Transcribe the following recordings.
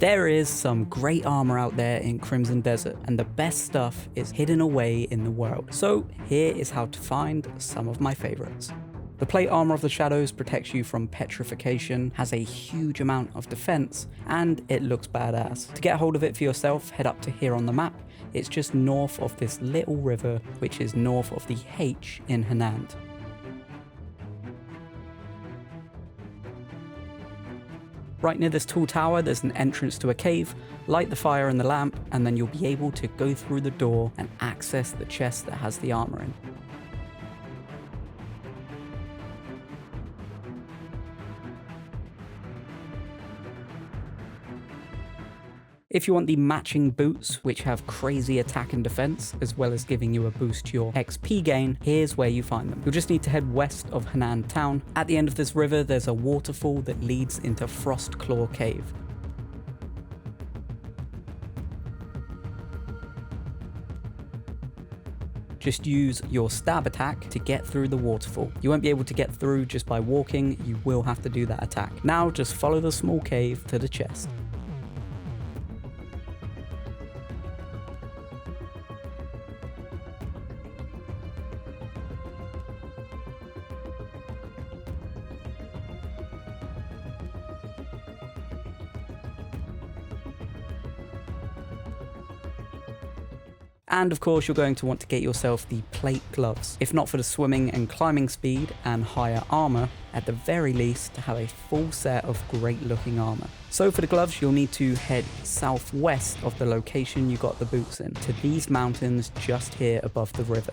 There is some great armor out there in Crimson Desert, and the best stuff is hidden away in the world. So here is how to find some of my favorites. The plate armor of the Shadows protects you from petrification, has a huge amount of defense, and it looks badass. To get a hold of it for yourself, head up to here on the map. It's just north of this little river, which is north of the H in Hanand. Right near this tall tower, there's an entrance to a cave. Light the fire in the lamp, and then you'll be able to go through the door and access the chest that has the armor in. If you want the matching boots, which have crazy attack and defense, as well as giving you a boost to your XP gain, here's where you find them. You'll just need to head west of Hanand town. At the end of this river, there's a waterfall that leads into Frostclaw Cave. Just use your stab attack to get through the waterfall. You won't be able to get through just by walking, you will have to do that attack. Now just follow the small cave to the chest. And of course, you're going to want to get yourself the plate gloves. If not for the swimming and climbing speed and higher armor, at the very least to have a full set of great looking armor. So for the gloves, you'll need to head southwest of the location you got the boots in, to these mountains just here above the river.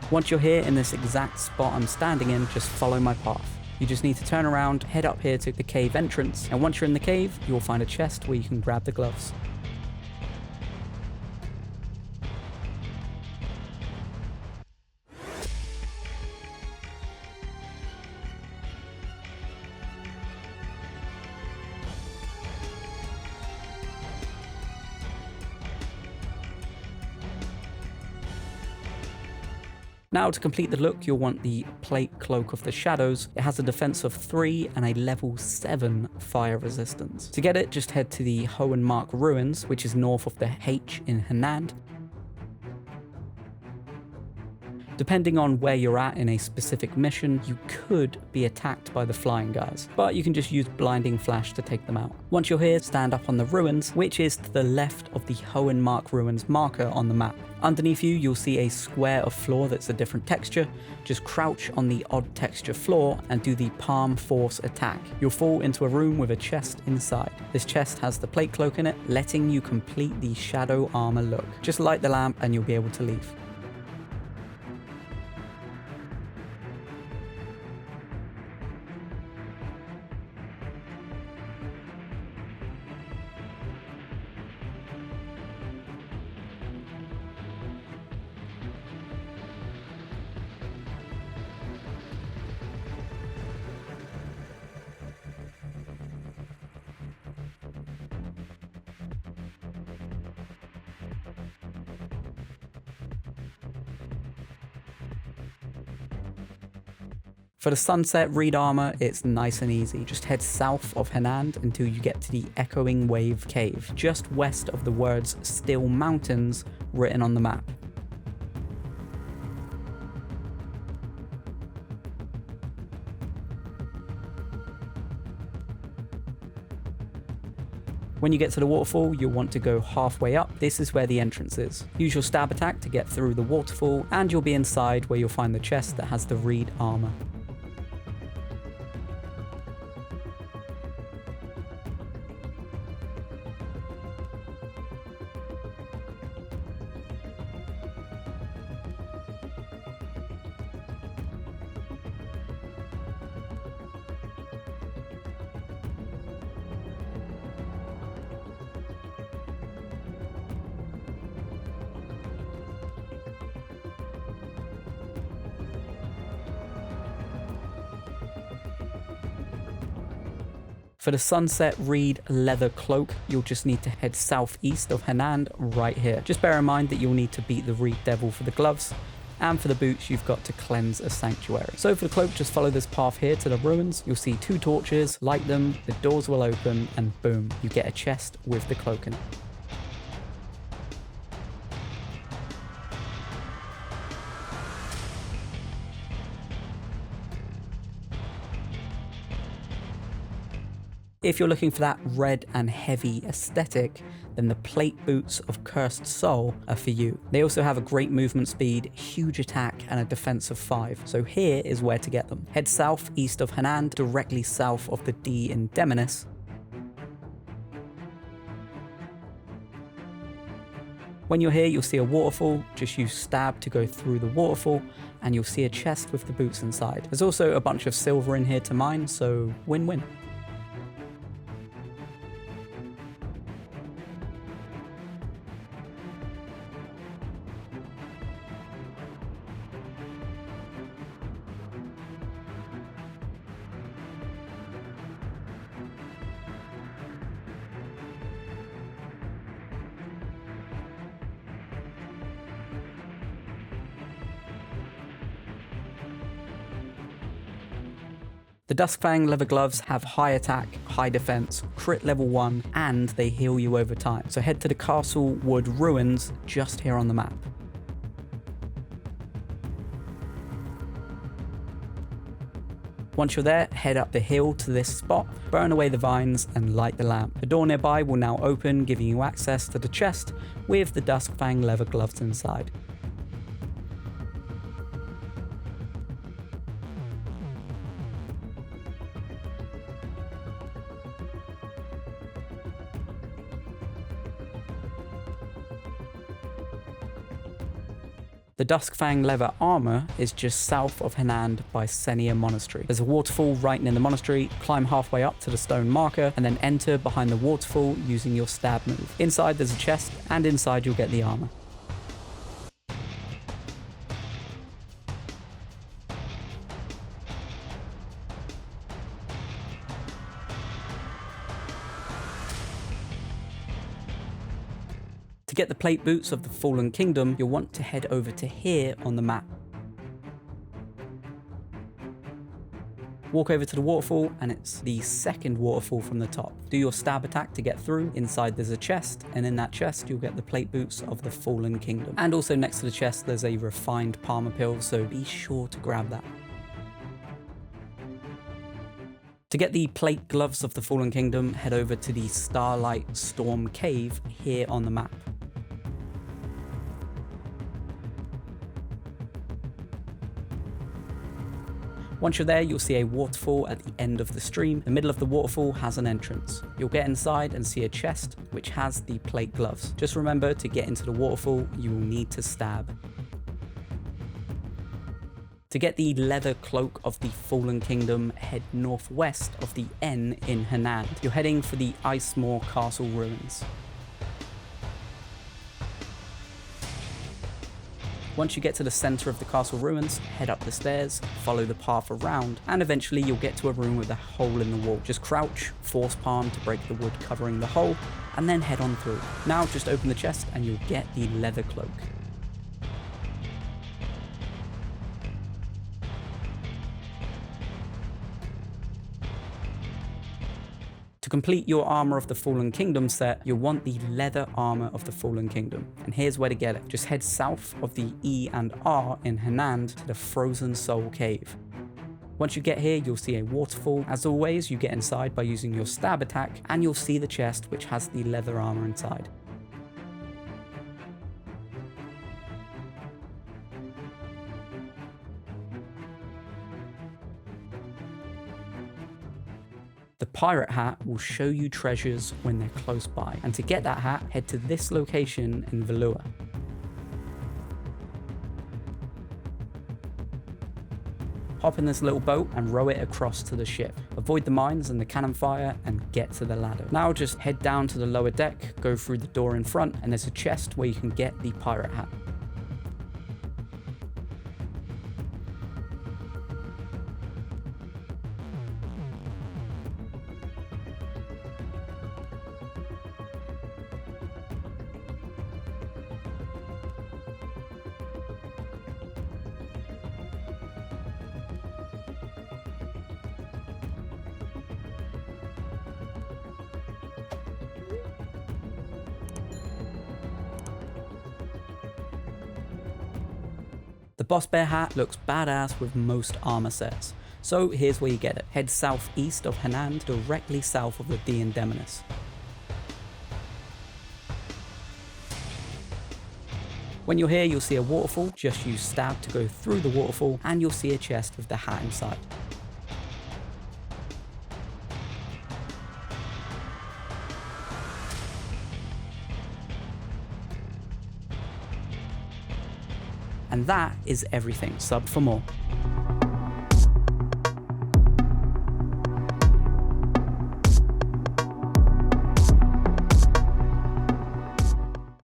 Once you're here in this exact spot I'm standing in, just follow my path. You just need to turn around, head up here to the cave entrance, and once you're in the cave, you'll find a chest where you can grab the gloves. Now to complete the look, you'll want the plate cloak of the Shadows. It has a defense of 3 and a level 7 fire resistance. To get it, just head to the Hohenmark ruins, which is north of the H in Hanand. Depending on where you're at in a specific mission, you could be attacked by the flying guys, but you can just use blinding flash to take them out. Once you're here, stand up on the ruins, which is to the left of the Hohenmark ruins marker on the map. Underneath you, you'll see a square of floor that's a different texture. Just crouch on the odd texture floor and do the palm force attack. You'll fall into a room with a chest inside. This chest has the plate cloak in it, letting you complete the shadow armor look. Just light the lamp and you'll be able to leave. For the Sunset Reed armor, it's nice and easy. Just head south of Hanand until you get to the Echoing Wave Cave, just west of the words Still Mountains written on the map. When you get to the waterfall, you'll want to go halfway up. This is where the entrance is. Use your stab attack to get through the waterfall, and you'll be inside where you'll find the chest that has the Reed armor. For the Sunset Reed leather cloak, you'll just need to head southeast of Hanand right here. Just bear in mind that you'll need to beat the Reed Devil for the gloves. and for the boots you've got to cleanse a sanctuary. So for the cloak, just follow this path here to the ruins. You'll see 2 torches, light them, the doors will open, and boom, you get a chest with the cloak in it. If you're looking for that red and heavy aesthetic, then the plate boots of Cursed Soul are for you. They also have a great movement speed, huge attack, and a defense of 5. So here is where to get them. Head south east of Hanand, directly south of the D in Demonis. When you're here, you'll see a waterfall. Just use stab to go through the waterfall, and you'll see a chest with the boots inside. There's also a bunch of silver in here to mine, so win-win. The DUSKFANG leather gloves have high attack, high defense, crit level 1, and they heal you over time. So head to the Castle Wood Ruins just here on the map. Once you're there, head up the hill to this spot, burn away the vines, and light the lamp. The door nearby will now open, giving you access to the chest with the DUSKFANG leather gloves inside. The DUSKFANG leather armor is just south of Hanand by Senia Monastery. There's a waterfall right near the monastery, climb halfway up to the stone marker, and then enter behind the waterfall using your stab move. Inside there's a chest, and inside you'll get the armor. To get the plate boots of the Fallen Kingdom, you'll want to head over to here on the map. Walk over to the waterfall, and it's the second waterfall from the top. Do your stab attack to get through. Inside there's a chest, and in that chest you'll get the plate boots of the Fallen Kingdom. And also next to the chest there's a refined Palmer pill, so be sure to grab that. To get the plate gloves of the Fallen Kingdom, head over to the Starlight Storm Cave here on the map. Once you're there, you'll see a waterfall at the end of the stream. The middle of the waterfall has an entrance. You'll get inside and see a chest which has the plate gloves. Just remember, to get into the waterfall, you will need to stab. To get the leather cloak of the Fallen Kingdom, head northwest of the N in Hanand. You're heading for the Armour Castle ruins. Once you get to the center of the castle ruins, head up the stairs, follow the path around, and eventually you'll get to a room with a hole in the wall. Just crouch, force palm to break the wood covering the hole, and then head on through. Now just open the chest and you'll get the leather cloak. To complete your Armour of the Fallen Kingdom set, you'll want the leather armor of the Fallen Kingdom, and here's where to get it. Just head south of the E and R in Hanand to the Frozen Soul Cave. Once you get here, you'll see a waterfall. As always, you get inside by using your stab attack, and you'll see the chest which has the leather armor inside. The pirate hat will show you treasures when they're close by, and to get that hat, head to this location in Valua. Hop in this little boat and row it across to the ship. Avoid the mines and the cannon fire and get to the ladder. Now just head down to the lower deck, go through the door in front, and there's a chest where you can get the pirate hat. boss bear hat looks badass with most armor sets. So here's where you get it. Head southeast of Henan, directly south of the D Indeminus. When you're here, you'll see a waterfall. Just use stab to go through the waterfall, and you'll see a chest with the hat inside. And that is everything. Sub for more.